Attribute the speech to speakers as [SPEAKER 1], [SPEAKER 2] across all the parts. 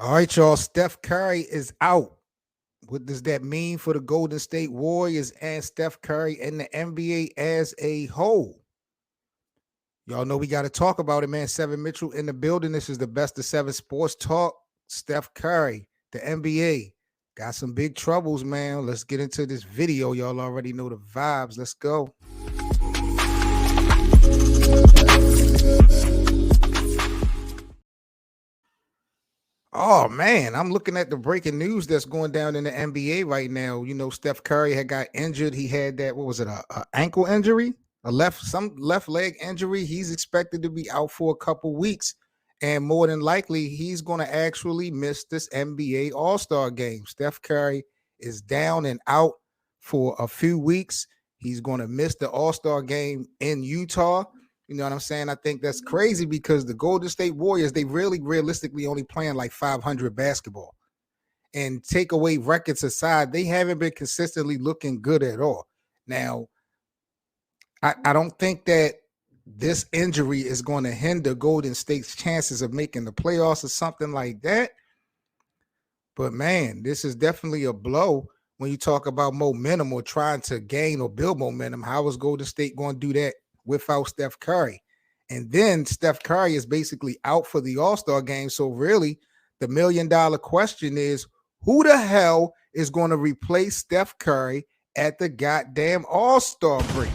[SPEAKER 1] All right, y'all. Steph Curry is out. What does that mean for the Golden State Warriors and Steph Curry and the NBA as a whole? Y'all know we got to talk about it, man. Seven Mitchell in the building. This is the best of seven sports talk. Steph Curry, the NBA, got some big troubles, man. Let's get into this video. Y'all already know the vibes. Let's go. Oh man, I'm looking at the breaking news that's going down in the NBA right now. You know, Steph Curry had got injured. He had that, what was it, a ankle injury, some left leg injury. He's expected to be out for a couple weeks, and more than likely, he's going to actually miss this NBA All-Star game. Steph Curry is down and out for a few weeks. He's going to miss the All-Star game in Utah. You know what I'm saying? I think that's crazy because the Golden State Warriors, they really realistically only playing like 500 basketball. And take away records aside, they haven't been consistently looking good at all. Now, I don't think that this injury is going to hinder Golden State's chances of making the playoffs or something like that. But man, this is definitely a blow when you talk about momentum or trying to gain or build momentum. How is Golden State going to do that without Steph Curry? And then Steph Curry is basically out for the All-Star game. So really, the $1 million question is, who the hell is going to replace Steph Curry at the goddamn All-Star break?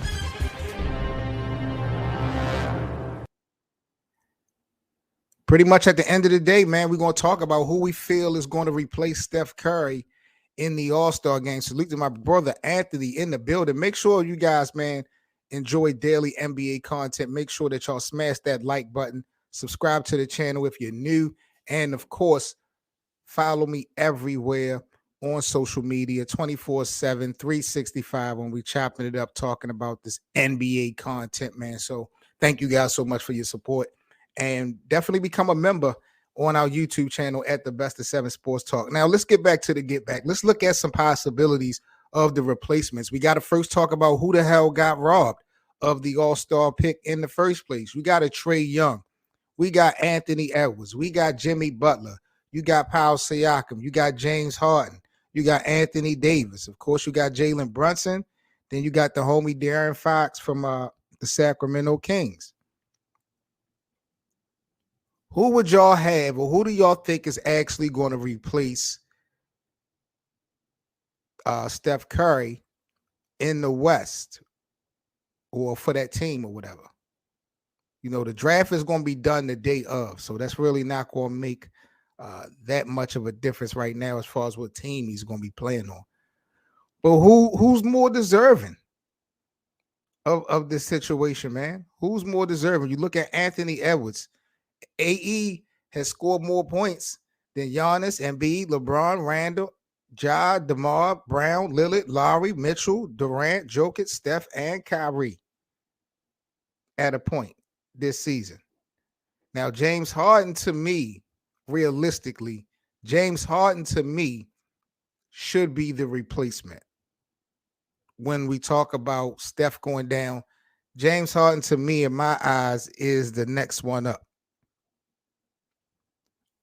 [SPEAKER 1] Pretty much at the end of the day, man, we're going to talk about who we feel is going to replace Steph Curry in the All-Star game. Salute to my brother Anthony in the building. Make sure you guys, man, enjoy daily NBA content. Make sure that y'all smash that like button. Subscribe to the channel if you're new. And, of course, follow me everywhere on social media 24/7, 365 when we chopping it up, talking about this NBA content, man. So thank you guys so much for your support. And definitely become a member on our YouTube channel at the Best of Seven Sports Talk. Now, let's get back to the get back. Let's look at some possibilities of the replacements. We got to first talk about who the hell got robbed of the All-Star pick in the first place. We got a Trae Young. We got Anthony Edwards. We got Jimmy Butler. You got Paul Siakam. You got James Harden. You got Anthony Davis. Of course, you got Jalen Brunson. Then you got the homie De'Aaron Fox from the Sacramento Kings. Who would y'all have, or who do y'all think is actually going to replace Steph Curry in the West or for that team or whatever? You know, the draft is going to be done the day of, so that's really not going to make that much of a difference right now as far as what team he's going to be playing on. But who's more deserving of this situation, man? Who's more deserving? You look at Anthony Edwards. AE has scored more points than Giannis, Embiid, LeBron, Randall, Ja, DeMar, Brown, Lillard, Lowry, Mitchell, Durant, Jokic, Steph, and Kyrie at a point this season. Now, James Harden, to me, realistically, James Harden, to me, should be the replacement. When we talk about Steph going down, James Harden, to me, in my eyes, is the next one up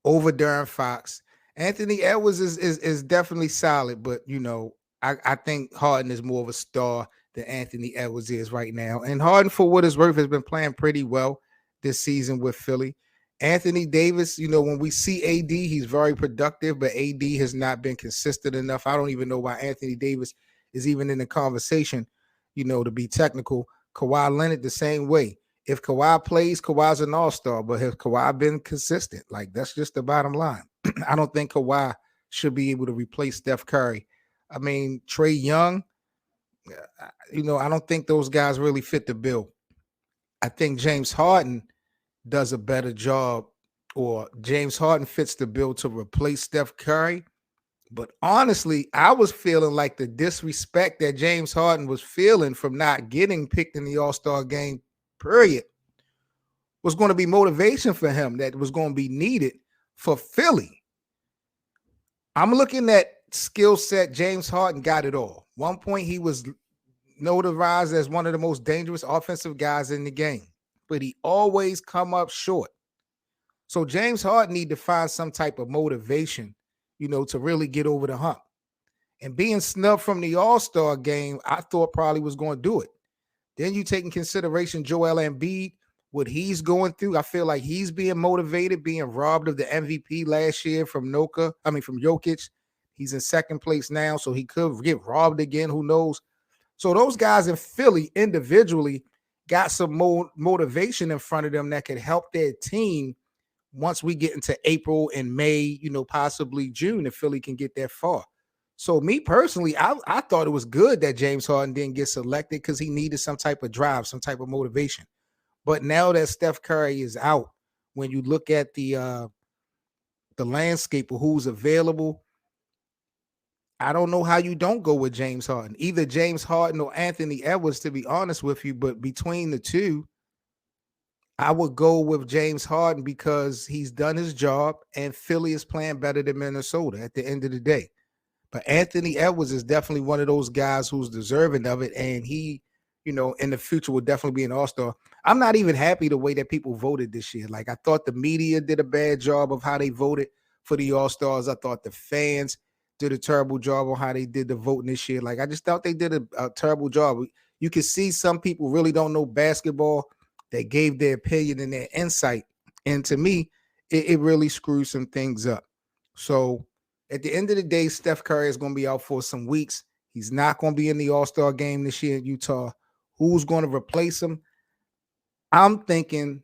[SPEAKER 1] over De'Aaron Fox. Anthony Edwards is definitely solid, but you know, I think Harden is more of a star than Anthony Edwards is right now. And Harden, for what it's worth, has been playing pretty well this season with Philly. Anthony Davis, you know, when we see AD, he's very productive, but AD has not been consistent enough. I don't even know why Anthony Davis is even in the conversation, you know, to be technical. Kawhi Leonard, the same way. If Kawhi plays, Kawhi's an all-star, but has Kawhi been consistent? Like, that's just the bottom line. I don't think Kawhi should be able to replace Steph Curry. I mean, Trae Young, you know, I don't think those guys really fit the bill. I think James Harden does a better job, or James Harden fits the bill to replace Steph Curry. But honestly, I was feeling like the disrespect that James Harden was feeling from not getting picked in the All-Star game, period, was going to be motivation for him that was going to be needed for Philly. I'm looking at skill set. James Harden got it all. One point, he was notarized as one of the most dangerous offensive guys in the game, but he always come up short. So James Harden need to find some type of motivation, to really get over the hump. And being snubbed from the All-Star game, I thought probably was going to do it. Then you take in consideration Joel Embiid, what he's going through. I feel like he's being motivated, being robbed of the MVP last year from from Jokic. He's in second place now, so he could get robbed again. Who knows? So those guys in Philly individually got some motivation in front of them that could help their team once we get into April and May, possibly June, if Philly can get that far. So me personally, I thought it was good that James Harden didn't get selected because he needed some type of drive, some type of motivation. But now that Steph Curry is out, when you look at the landscape of who's available, I don't know how you don't go with James Harden. Either James Harden or Anthony Edwards, to be honest with you. But between the two, I would go with James Harden because he's done his job and Philly is playing better than Minnesota at the end of the day. But Anthony Edwards is definitely one of those guys who's deserving of it. And he, in the future will definitely be an all-star. I'm not even happy the way that people voted this year. Like, I thought the media did a bad job of how they voted for the all-stars. I thought the fans did a terrible job on how they did the voting this year. Like, I just thought they did a terrible job. You can see some people really don't know basketball. They gave their opinion and their insight. And to me, it really screws some things up. So at the end of the day, Steph Curry is going to be out for some weeks. He's not going to be in the All-Star game this year in Utah. Who's going to replace him? I'm thinking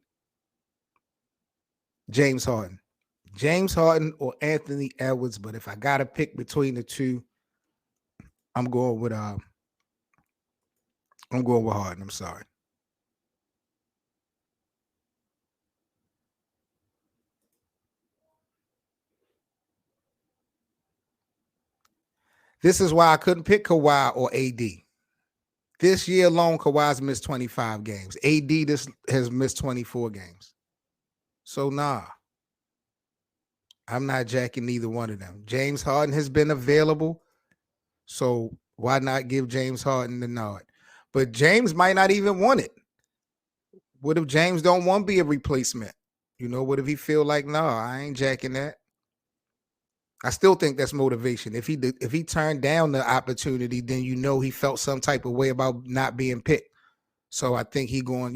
[SPEAKER 1] James Harden. James Harden or Anthony Edwards. But if I got to pick between the two, I'm going with Harden. I'm sorry. This is why I couldn't pick Kawhi or AD. This year alone, Kawhi's missed 25 games. AD has missed 24 games. So, I'm not jacking neither one of them. James Harden has been available. So, why not give James Harden the nod? But James might not even want it. What if James don't want to be a replacement? What if he feel like, I ain't jacking that? I still think that's motivation. If he turned down the opportunity, then he felt some type of way about not being picked. So I think he going,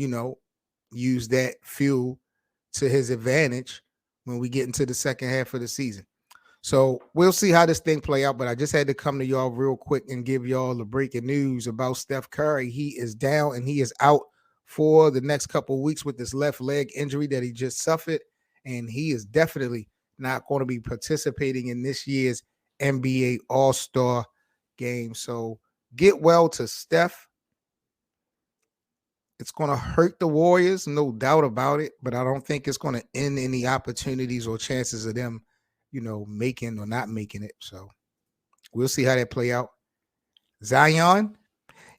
[SPEAKER 1] use that fuel to his advantage when we get into the second half of the season. So we'll see how this thing play out. But I just had to come to y'all real quick and give y'all the breaking news about Steph Curry. He is down and he is out for the next couple of weeks with this left leg injury that he just suffered. And he is definitely not going to be participating in this year's NBA All-Star game. So get well to Steph. It's going to hurt the Warriors, no doubt about it, but I don't think it's going to end any opportunities or chances of them, making or not making it. So we'll see how that play out. Zion,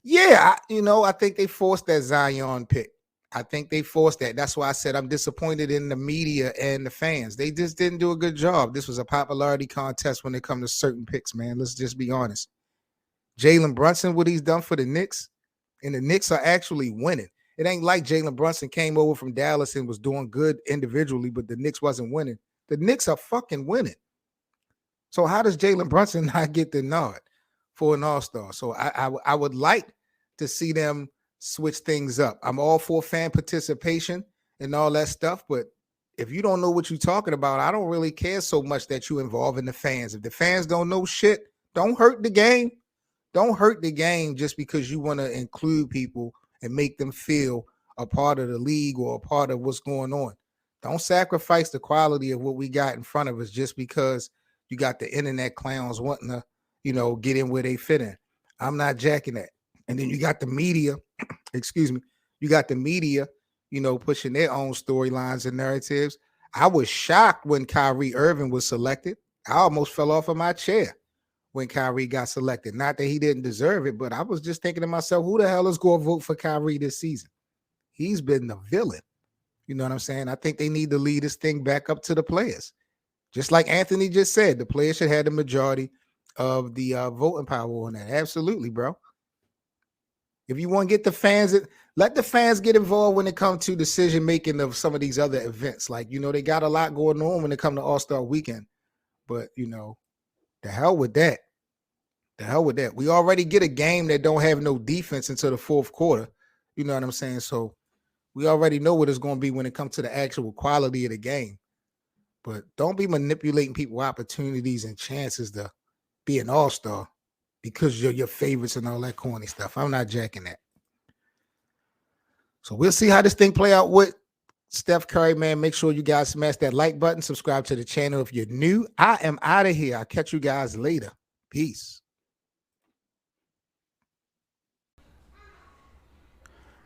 [SPEAKER 1] yeah, I think they forced that Zion pick. I think they forced that. That's why I said I'm disappointed in the media and the fans. They just didn't do a good job. This was a popularity contest when it comes to certain picks, man. Let's just be honest. Jalen Brunson, what he's done for the Knicks, and the Knicks are actually winning. It ain't like Jalen Brunson came over from Dallas and was doing good individually, but the Knicks wasn't winning. The Knicks are fucking winning. So how does Jalen Brunson not get the nod for an all-star? So I would like to see them switch things up. I'm all for fan participation and all that stuff, but if you don't know what you're talking about, I don't really care so much that you involve in the fans. If the fans don't know shit, don't hurt the game. Don't hurt the game just because you want to include people and make them feel a part of the league or a part of what's going on. Don't sacrifice the quality of what we got in front of us just because you got the internet clowns wanting to, get in where they fit in. I'm not jacking that. And then you got the media, you got the media, pushing their own storylines and narratives. I was shocked when Kyrie Irving was selected. I almost fell off of my chair when Kyrie got selected. Not that he didn't deserve it, but I was just thinking to myself, who the hell is going to vote for Kyrie this season? He's been the villain. You know what I'm saying? I think they need to lead this thing back up to the players. Just like Anthony just said, the players should have the majority of the voting power on that. Absolutely, bro. If you want to get the fans, let the fans get involved when it comes to decision making of some of these other events. Like, they got a lot going on when it comes to All-Star Weekend. But, the hell with that. The hell with that. We already get a game that don't have no defense until the fourth quarter. You know what I'm saying? So we already know what it's going to be when it comes to the actual quality of the game. But don't be manipulating people's opportunities and chances to be an all-star because you're your favorites and all that corny stuff. I'm not jacking that. So we'll see how this thing play out with Steph Curry, man. Make sure you guys smash that like button. Subscribe to the channel if you're new. I am out of here. I'll catch you guys later. Peace.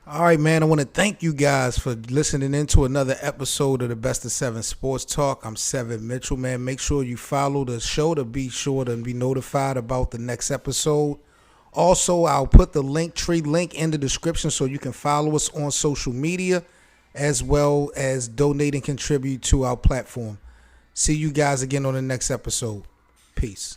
[SPEAKER 1] All right, man. I want to thank you guys for listening into another episode of the Best of 7 Sports Talk. I'm Seven Mitchell, man. Make sure you follow the show to be sure to be notified about the next episode. Also, I'll put the Linktree link in the description so you can follow us on social media as well as donate and contribute to our platform. See you guys again on the next episode. Peace.